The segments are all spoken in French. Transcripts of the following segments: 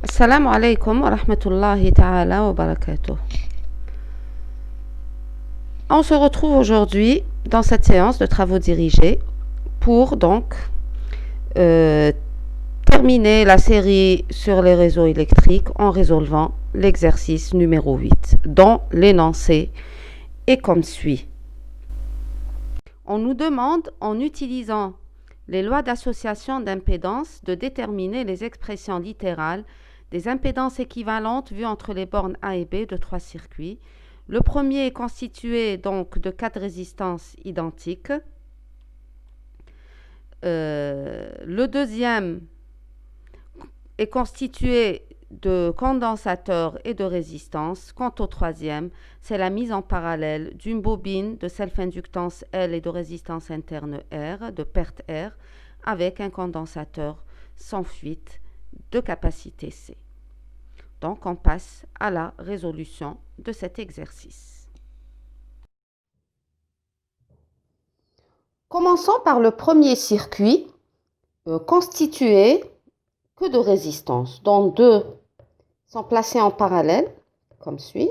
Assalamu alaikum wa rahmatullahi ta'ala wa barakatuh. On se retrouve aujourd'hui dans cette séance de travaux dirigés pour donc euh, terminer la série sur les réseaux électriques en résolvant l'exercice numéro 8 dont l'énoncé est comme suit. On nous demande, en utilisant les lois d'association d'impédance, de déterminer les expressions littérales des impédances équivalentes vues entre les bornes A et B de trois circuits. Le premier est constitué donc de 4 résistances identiques. Le deuxième est constitué de condensateurs et de résistances. Quant au troisième, c'est la mise en parallèle d'une bobine de self-inductance L et de résistance interne R, de perte R, avec un condensateur sans fuite de capacité C. Donc, on passe à la résolution de cet exercice. Commençons par le premier circuit constitué que de résistances, dont 2 sont placées en parallèle, comme suit.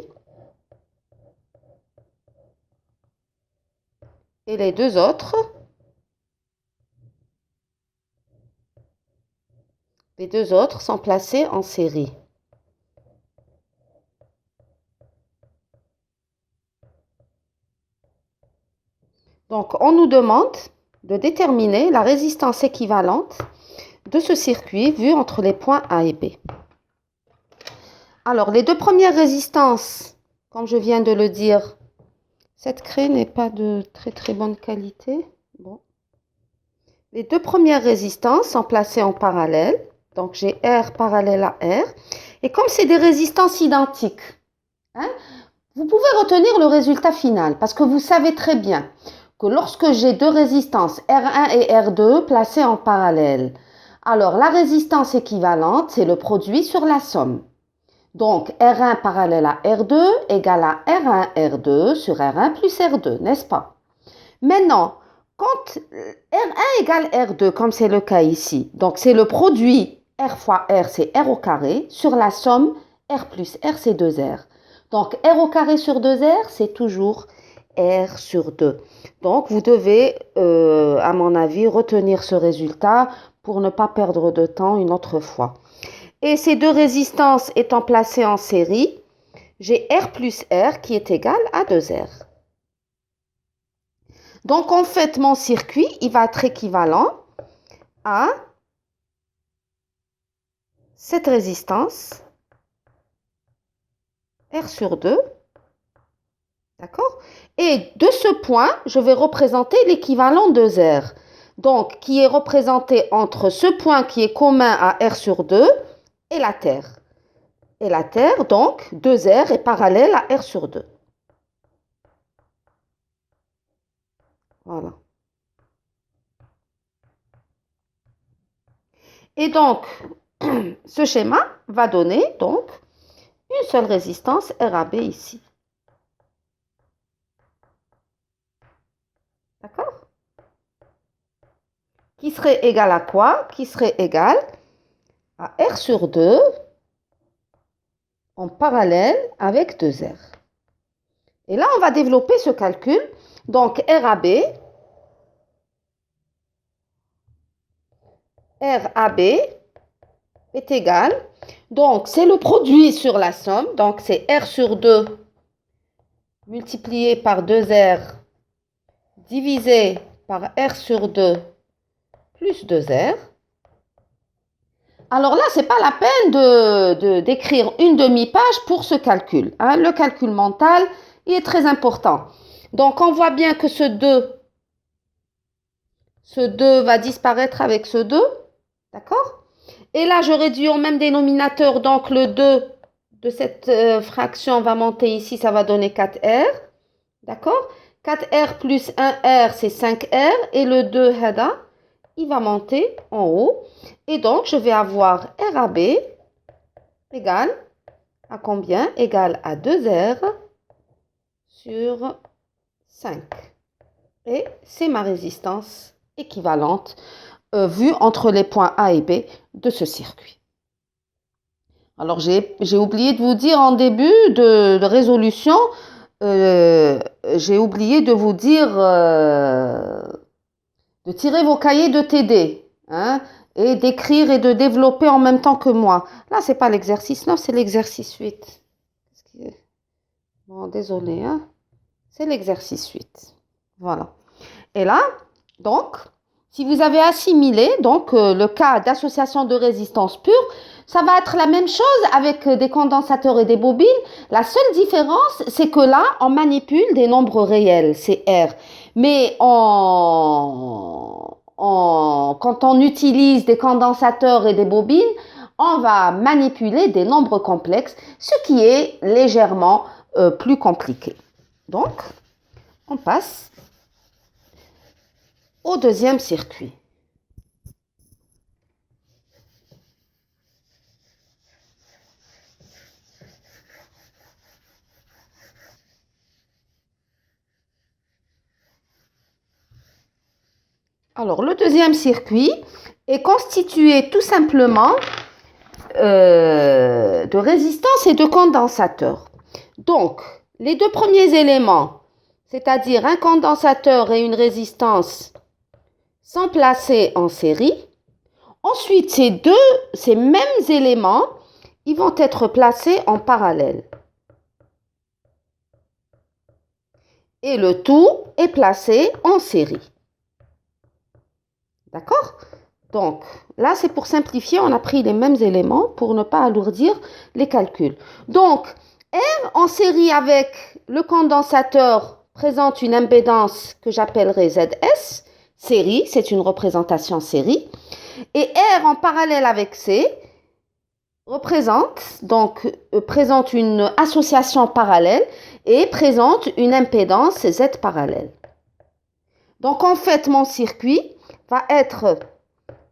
Et les 2 autres, sont placés en série. Donc, on nous demande de déterminer la résistance équivalente de ce circuit vu entre les points A et B. Alors, les 2 premières résistances, comme je viens de le dire, cette craie n'est pas de très bonne qualité. Bon. Les 2 premières résistances sont placées en parallèle. Donc, j'ai R parallèle à R. Et comme c'est des résistances identiques, vous pouvez retenir le résultat final parce que vous savez très bien que lorsque j'ai 2 résistances R1 et R2 placées en parallèle, alors la résistance équivalente, c'est le produit sur la somme. Donc, R1 parallèle à R2 égale à R1 R2 sur R1 plus R2, n'est-ce pas? Maintenant, quand R1 égale R2, comme c'est le cas ici, donc c'est le produit R fois R, c'est R au carré, sur la somme R plus R, c'est 2R. Donc, R au carré sur 2R, c'est toujours R sur 2. Donc, vous devez, à mon avis, retenir ce résultat pour ne pas perdre de temps une autre fois. Et ces 2 résistances étant placées en série, j'ai R plus R qui est égal à 2R. Donc, en fait, mon circuit, il va être équivalent à cette résistance R sur 2. D'accord? Et de ce point, je vais représenter l'équivalent de R. Donc, qui est représenté entre ce point qui est commun à R sur 2 et la Terre. Et la Terre, donc, 2R est parallèle à R sur 2. Voilà. Et donc, ce schéma va donner donc une seule résistance RAB ici. D'accord? Qui serait égal à quoi? Qui serait égal à R sur 2 en parallèle avec 2R. Et là, on va développer ce calcul. Donc, RAB est égal. Donc, c'est le produit sur la somme. Donc, c'est R sur 2 multiplié par 2R divisé par R sur 2 plus 2R. Alors là, ce n'est pas la peine d'écrire une demi-page pour ce calcul. Le calcul mental, il est très important. Donc, on voit bien que ce 2 va disparaître avec ce 2. D'accord? Et là, je réduis au même dénominateur. Donc, le 2 de cette fraction va monter ici. Ça va donner 4R. D'accord? 4R plus 1R, c'est 5R. Et le 2, il va monter en haut. Et donc, je vais avoir RAB égale à combien? Égale à 2R sur 5. Et c'est ma résistance équivalente vue entre les points A et B de ce circuit. Alors, j'ai oublié de vous dire en début de résolution, j'ai oublié de vous dire de tirer vos cahiers de TD, hein, et d'écrire et de développer en même temps que moi. Là, c'est pas l'exercice 9, c'est l'exercice 8. Bon, désolé, hein. C'est l'exercice 8. Voilà. Et là, donc, si vous avez assimilé donc, le cas d'association de résistance pure, ça va être la même chose avec des condensateurs et des bobines. La seule différence, c'est que là, on manipule des nombres réels, c'est R. Mais quand on utilise des condensateurs et des bobines, on va manipuler des nombres complexes, ce qui est légèrement plus compliqué. Donc, on passe au deuxième circuit. Alors, le deuxième circuit est constitué tout simplement de résistance et de condensateur. Donc, les deux premiers éléments, c'est-à-dire un condensateur et une résistance, sont placés en série. Ensuite, ces mêmes éléments, ils vont être placés en parallèle. Et le tout est placé en série. D'accord? Donc, là, c'est pour simplifier, on a pris les mêmes éléments pour ne pas alourdir les calculs. Donc, R en série avec le condensateur présente une impédance que j'appellerai ZS. Série, c'est une représentation série. Et R en parallèle avec C présente une association parallèle et présente une impédance Z parallèle. Donc, en fait, mon circuit va être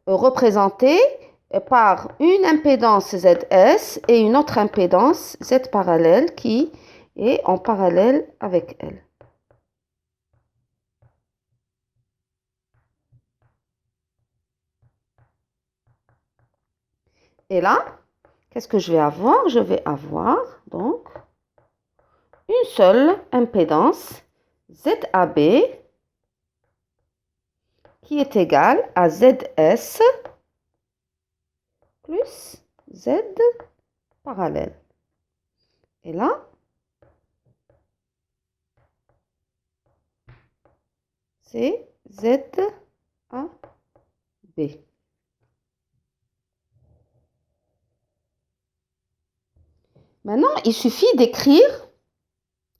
représenté par une impédance ZS et une autre impédance Z parallèle qui est en parallèle avec elle. Et là, qu'est-ce que je vais avoir? Je vais avoir donc une seule impédance ZAB qui est égale à ZS plus Z parallèle. Et là, c'est ZAB. Maintenant, il suffit d'écrire.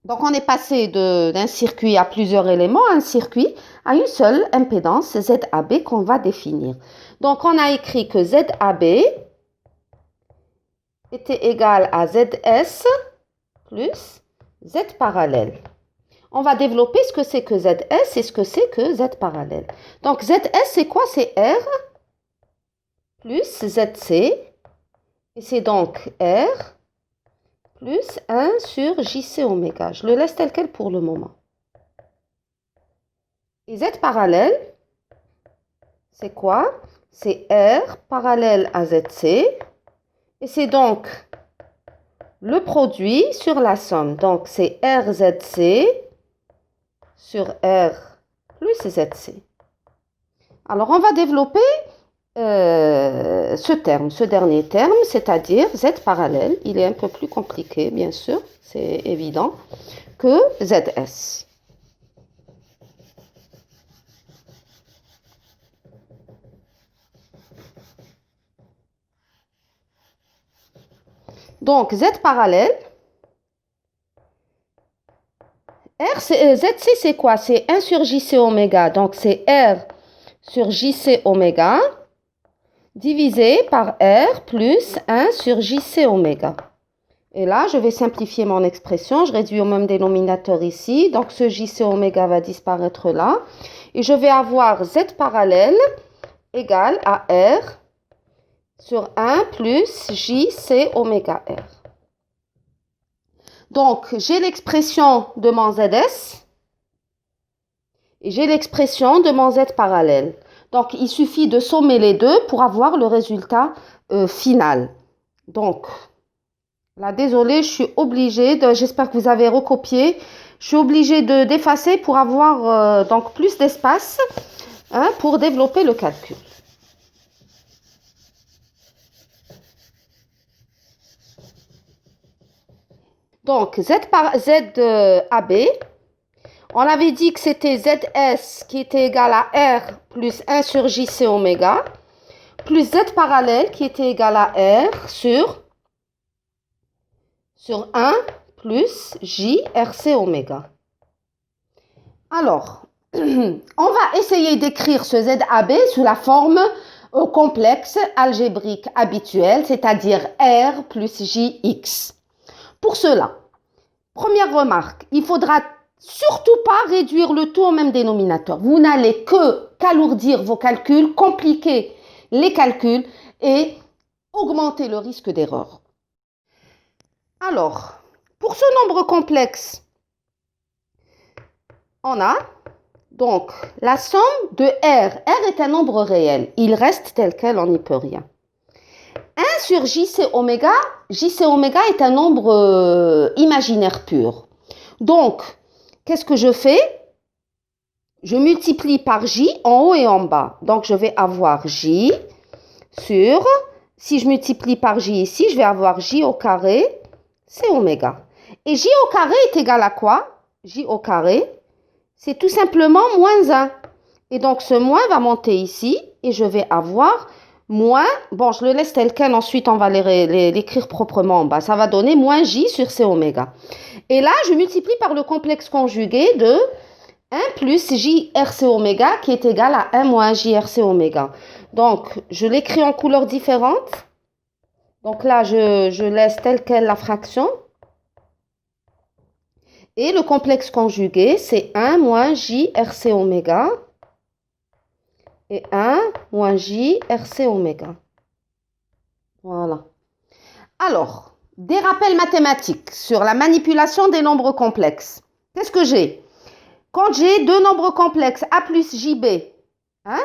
Donc, on est passé d'un circuit à plusieurs éléments, un circuit à une seule impédance ZAB qu'on va définir. Donc, on a écrit que ZAB était égal à ZS plus Z parallèle. On va développer ce que c'est que ZS et ce que c'est que Z parallèle. Donc, ZS, c'est quoi? C'est R plus ZC. Et c'est donc R plus 1 sur JC oméga. Je le laisse tel quel pour le moment. Et Z parallèle, c'est quoi? C'est R parallèle à ZC. Et c'est donc le produit sur la somme. Donc, c'est RZC sur R plus ZC. Alors, on va développer ce dernier terme, c'est-à-dire Z parallèle. Il est un peu plus compliqué, bien sûr, c'est évident, que ZS. Donc, Z parallèle, ZC, c'est quoi? C'est 1 sur JC oméga. Donc, c'est R sur JC oméga divisé par R plus 1 sur JC oméga. Et là, je vais simplifier mon expression. Je réduis au même dénominateur ici. Donc, ce JC oméga va disparaître là. Et je vais avoir Z parallèle égale à R sur 1 plus JC oméga R. Donc, j'ai l'expression de mon ZS et j'ai l'expression de mon Z parallèle. Donc, il suffit de sommer les deux pour avoir le résultat final. Donc, Là, désolée, je suis obligée j'espère que vous avez recopié. Je suis obligée d'effacer pour avoir donc plus d'espace, hein, pour développer le calcul. Donc, ZAB, on avait dit que c'était ZS qui était égal à R plus 1 sur JC oméga, plus Z parallèle qui était égal à R sur 1 plus JRC oméga. Alors, on va essayer d'écrire ce ZAB sous la forme complexe algébrique habituelle, c'est-à-dire R plus JX. Pour cela, première remarque, il faudra surtout pas réduire le tout au même dénominateur. Vous n'allez qu'alourdir vos calculs, compliquer les calculs et augmenter le risque d'erreur. Alors, pour ce nombre complexe, on a donc la somme de R. R est un nombre réel. Il reste tel quel, on n'y peut rien. 1 sur JC oméga est un nombre imaginaire pur. Donc, qu'est-ce que je fais? Je multiplie par J en haut et en bas. Donc, je vais avoir J sur, si je multiplie par J ici, je vais avoir J au carré, c'est oméga. Et J au carré est égal à quoi? J au carré, c'est tout simplement moins 1. Et donc, ce moins va monter ici et je vais avoir moins, bon, je le laisse tel quel, ensuite on va l'écrire proprement en bas. Ça va donner moins J sur C oméga. Et là, je multiplie par le complexe conjugué de 1 plus JRC oméga qui est égal à 1 moins JRC oméga. Donc, je l'écris en couleurs différentes. Donc là, je laisse telle quelle la fraction. Et le complexe conjugué, c'est 1 moins JRC oméga et 1 moins JRC oméga. Voilà. Alors, des rappels mathématiques sur la manipulation des nombres complexes. Qu'est-ce que j'ai? Quand j'ai deux nombres complexes, A plus JB, hein,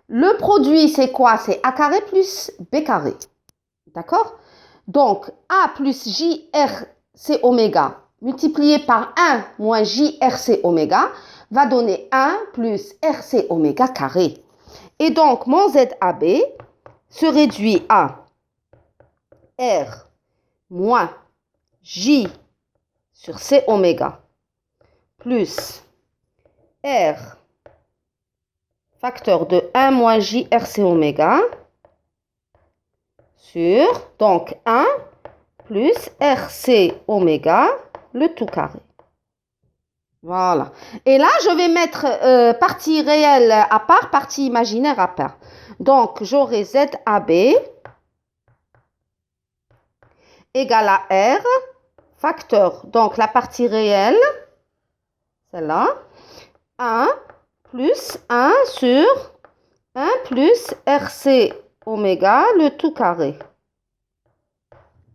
le produit, c'est quoi? C'est A carré plus B carré. D'accord? Donc, A plus JRC oméga multiplié par 1 moins JRC oméga va donner 1 plus RC oméga carré. Et donc, mon ZAB se réduit à R moins J sur C oméga plus R facteur de 1 moins JRC oméga sur, donc 1 plus RC oméga, le tout carré. Voilà. Et là, je vais mettre partie réelle à part, partie imaginaire à part. Donc, j'aurai ZAB égale à R, facteur, donc la partie réelle, celle-là, 1 plus 1 sur 1 plus RC oméga, le tout carré.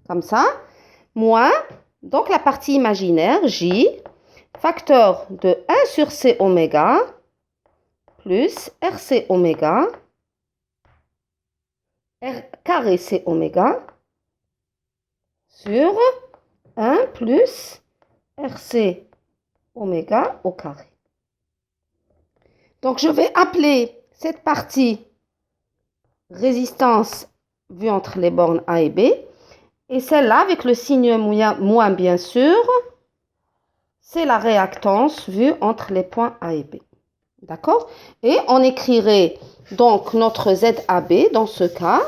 Comme ça, moins, donc la partie imaginaire, J, facteur de 1 sur C oméga, plus RC oméga, R carré C oméga, sur 1 plus RC oméga au carré. Donc, je vais appeler cette partie résistance vue entre les bornes A et B. Et celle-là, avec le signe moins bien sûr, c'est la réactance vue entre les points A et B. D'accord? Et on écrirait donc notre ZAB dans ce cas.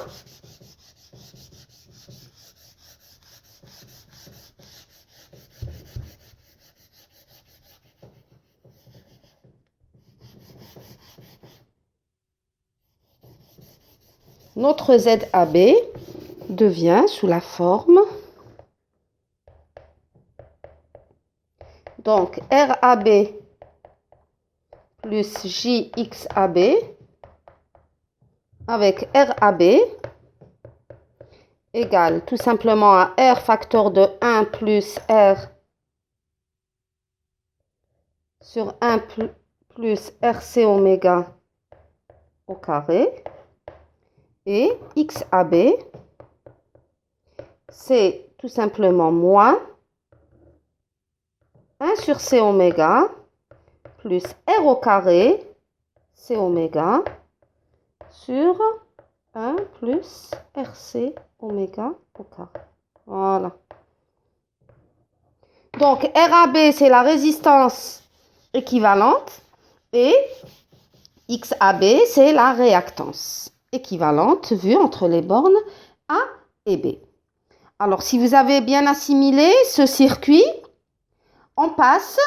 Notre ZAB devient sous la forme, donc RAB plus JXAB avec RAB égale tout simplement à R facteur de 1 plus R sur 1 plus RC oméga au carré. Et XAB, c'est tout simplement moins 1 sur C oméga plus R au carré C oméga sur 1 plus RC oméga au carré. Voilà. Donc, RAB, c'est la résistance équivalente et XAB, c'est la réactance équivalente vue entre les bornes A et B. Alors, si vous avez bien assimilé ce circuit, on passe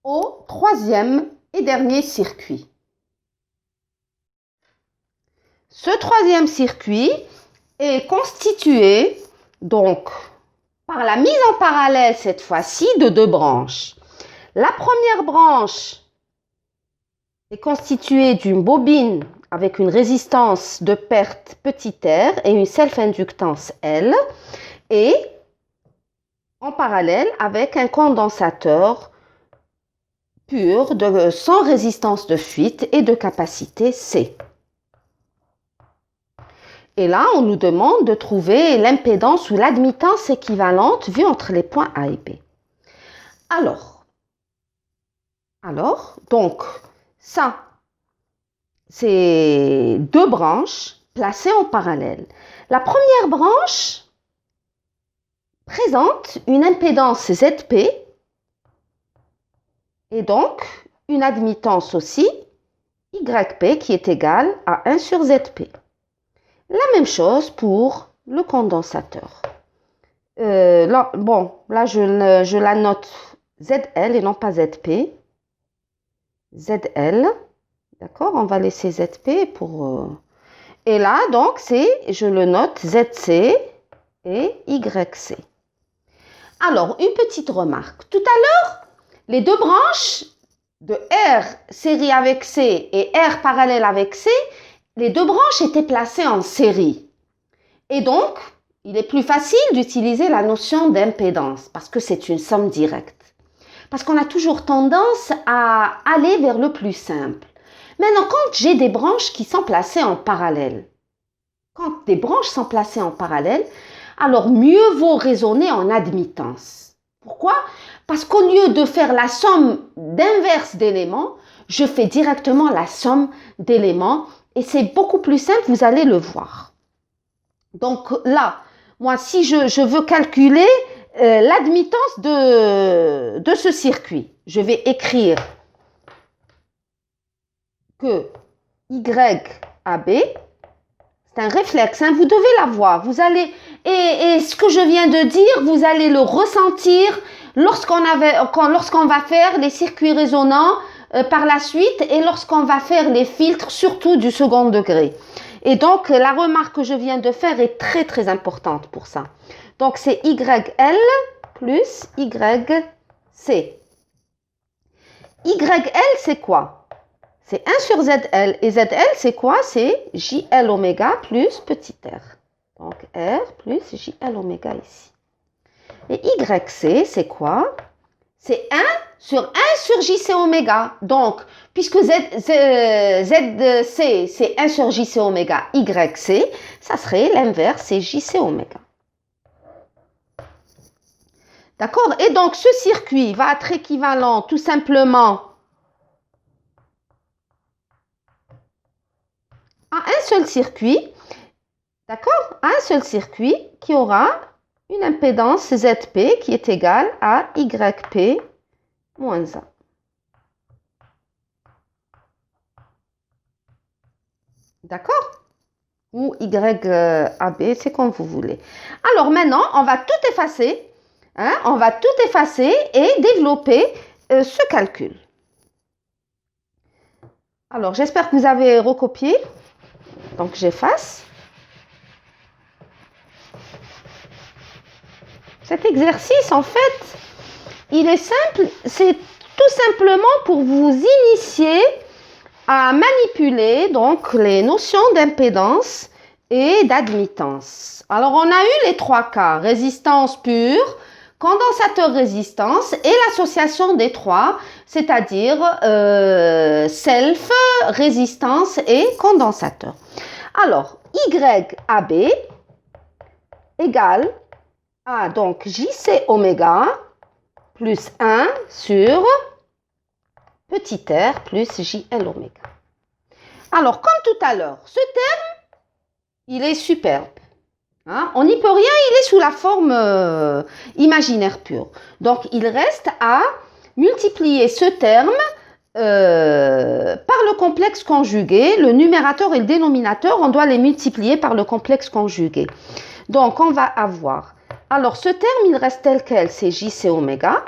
au troisième et dernier circuit. Ce troisième circuit est constitué donc par la mise en parallèle cette fois-ci de deux branches. La première branche est constituée d'une bobine avec une résistance de perte petit r et une self-inductance L et en parallèle avec un condensateur pur sans résistance de fuite et de capacité C. Et là, on nous demande de trouver l'impédance ou l'admittance équivalente vue entre les points A et B. Donc, ça, c'est deux branches placées en parallèle. La première branche présente une impédance ZP et donc une admittance aussi YP qui est égale à 1 sur ZP. La même chose pour le condensateur. Là, je la note ZL et non pas ZP. ZL, d'accord, on va laisser ZP pour... Et là, donc, je le note ZC et YC. Alors, une petite remarque. Tout à l'heure, les deux branches de R série avec C et R parallèle avec C, les deux branches étaient placées en série. Et donc, il est plus facile d'utiliser la notion d'impédance parce que c'est une somme directe. Parce qu'on a toujours tendance à aller vers le plus simple. Maintenant, quand j'ai des branches qui sont placées en parallèle, alors mieux vaut raisonner en admittance. Pourquoi? Parce qu'au lieu de faire la somme d'inverse d'éléments, je fais directement la somme d'éléments et c'est beaucoup plus simple, vous allez le voir. Donc là, moi, si je veux calculer l'admittance de ce circuit, je vais écrire que YAB, c'est un réflexe, hein, vous devez l'avoir. Vous allez, et ce que je viens de dire, vous allez le ressentir lorsqu'on va faire les circuits résonants par la suite et lorsqu'on va faire les filtres, surtout du second degré. Et donc, la remarque que je viens de faire est très, très importante pour ça. Donc, c'est YL plus YC. YL, c'est quoi? C'est 1 sur ZL. Et ZL, c'est quoi? C'est JL oméga plus petit r. Donc, R plus JL oméga ici. Et YC, c'est quoi? C'est 1 sur JC oméga. Donc, puisque ZC, c'est 1 sur JC oméga, YC, ça serait l'inverse, c'est JC oméga. D'accord? Et donc, ce circuit va être équivalent tout simplement à un seul circuit, d'accord? À un seul circuit qui aura une impédance ZP qui est égale à YP moins 1. D'accord? Ou YAB, c'est comme vous voulez. Alors maintenant, on va tout effacer. Hein? On va tout effacer et développer ce calcul. Alors, j'espère que vous avez recopié. Donc, j'efface. Cet exercice, en fait, il est simple. C'est tout simplement pour vous initier à manipuler donc les notions d'impédance et d'admittance. Alors, on a eu les trois cas, résistance pure, condensateur résistance et l'association des trois, c'est-à-dire self, résistance et condensateur. Alors, YAB égale Ah, donc JC oméga plus 1 sur petit r plus JL oméga. Alors, comme tout à l'heure, ce terme, il est superbe. Hein? On n'y peut rien, il est sous la forme imaginaire pure. Donc, il reste à multiplier ce terme par le complexe conjugué. Le numérateur et le dénominateur, on doit les multiplier par le complexe conjugué. Donc, on va avoir... Alors, ce terme, il reste tel quel, c'est JC oméga,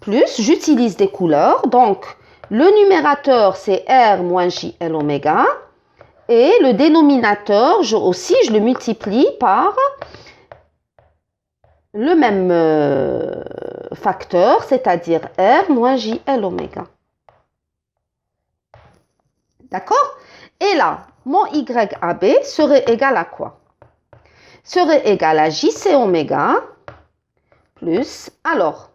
plus, j'utilise des couleurs. Donc, le numérateur, c'est R moins JL oméga. Et le dénominateur, je le multiplie par le même facteur, c'est-à-dire R moins JL oméga. D'accord? Et là, mon YAB serait égal à quoi? Serait égal à JC oméga plus, alors,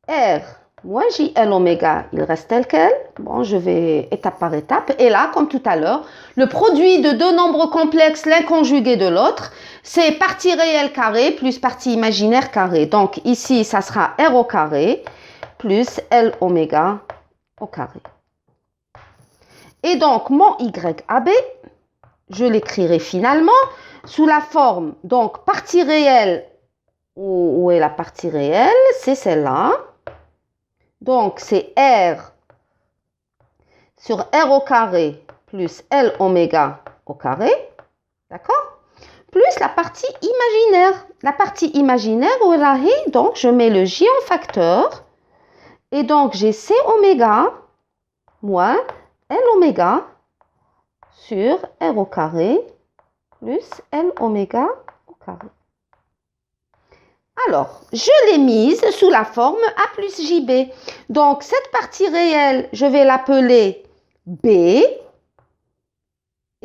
R moins JL oméga, il reste tel quel. Bon, je vais étape par étape. Et là, comme tout à l'heure, le produit de deux nombres complexes, l'un conjugué de l'autre, c'est partie réelle carrée plus partie imaginaire carrée. Donc ici, ça sera R au carré plus L oméga au carré. Et donc, mon YAB, je l'écrirai finalement sous la forme, donc partie réelle, où est la partie réelle? C'est celle-là. Donc, c'est R sur R au carré plus L oméga au carré, d'accord? Plus la partie imaginaire. La partie imaginaire, donc je mets le J en facteur. Et donc, j'ai C oméga moins L oméga sur R au carré plus L oméga au carré. Alors, je l'ai mise sous la forme A plus JB. Donc, cette partie réelle, je vais l'appeler B. Et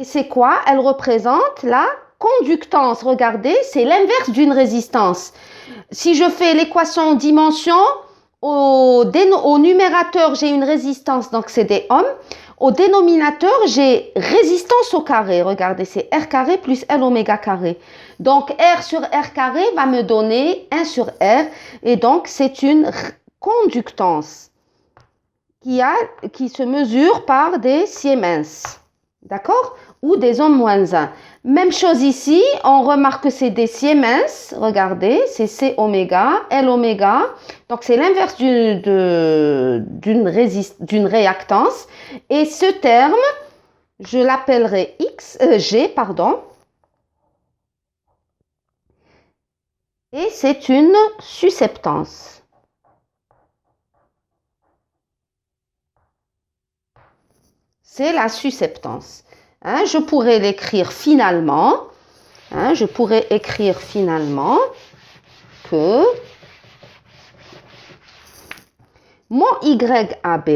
c'est quoi? Elle représente la conductance. Regardez, c'est l'inverse d'une résistance. Si je fais l'équation dimension, au numérateur, j'ai une résistance, donc c'est des ohms. Au dénominateur, j'ai résistance au carré. Regardez, c'est R carré plus L oméga carré. Donc, R sur R carré va me donner 1 sur R. Et donc, c'est une conductance qui se mesure par des Siemens. D'accord? Ou des ohms moins 1. Même chose ici, on remarque que c'est des Siemens. Regardez, c'est C oméga, L oméga. Donc, c'est l'inverse d'une réactance. Et ce terme, je l'appellerai G, pardon. Et c'est une susceptance. C'est la susceptance. Hein, je pourrais l'écrire finalement. Hein, je pourrais écrire finalement que mon YAB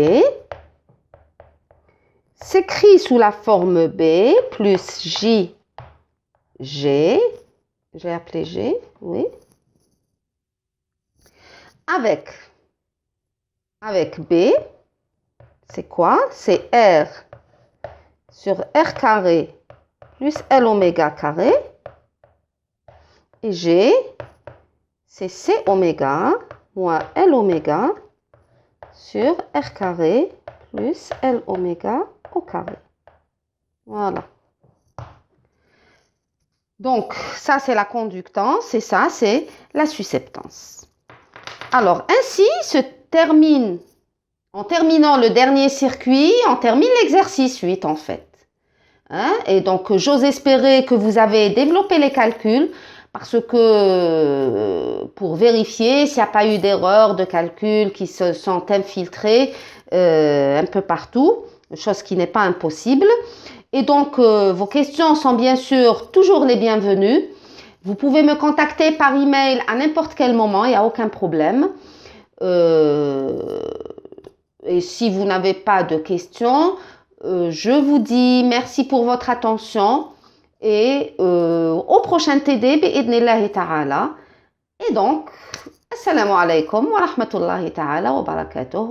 s'écrit sous la forme B plus JG. J'ai appelé G, oui. Avec B, c'est quoi? C'est R sur R carré plus L oméga carré. Et G, c'est C oméga moins L oméga sur R carré plus L oméga au carré. Voilà. Donc, ça, c'est la conductance et ça, c'est la susceptance. Alors, ainsi se termine, en terminant le dernier circuit, on termine l'exercice 8 en fait. Hein? Et donc, j'ose espérer que vous avez développé les calculs parce que pour vérifier s'il n'y a pas eu d'erreurs de calcul qui se sont infiltrées un peu partout, chose qui n'est pas impossible. Et donc, vos questions sont bien sûr toujours les bienvenues. Vous pouvez me contacter par email à n'importe quel moment, il n'y a aucun problème. Et si vous n'avez pas de questions, je vous dis merci pour votre attention et au prochain TD, bi'idnillahi ta'ala. Et donc, assalamu alaikum wa rahmatullahi ta'ala wa barakatuh.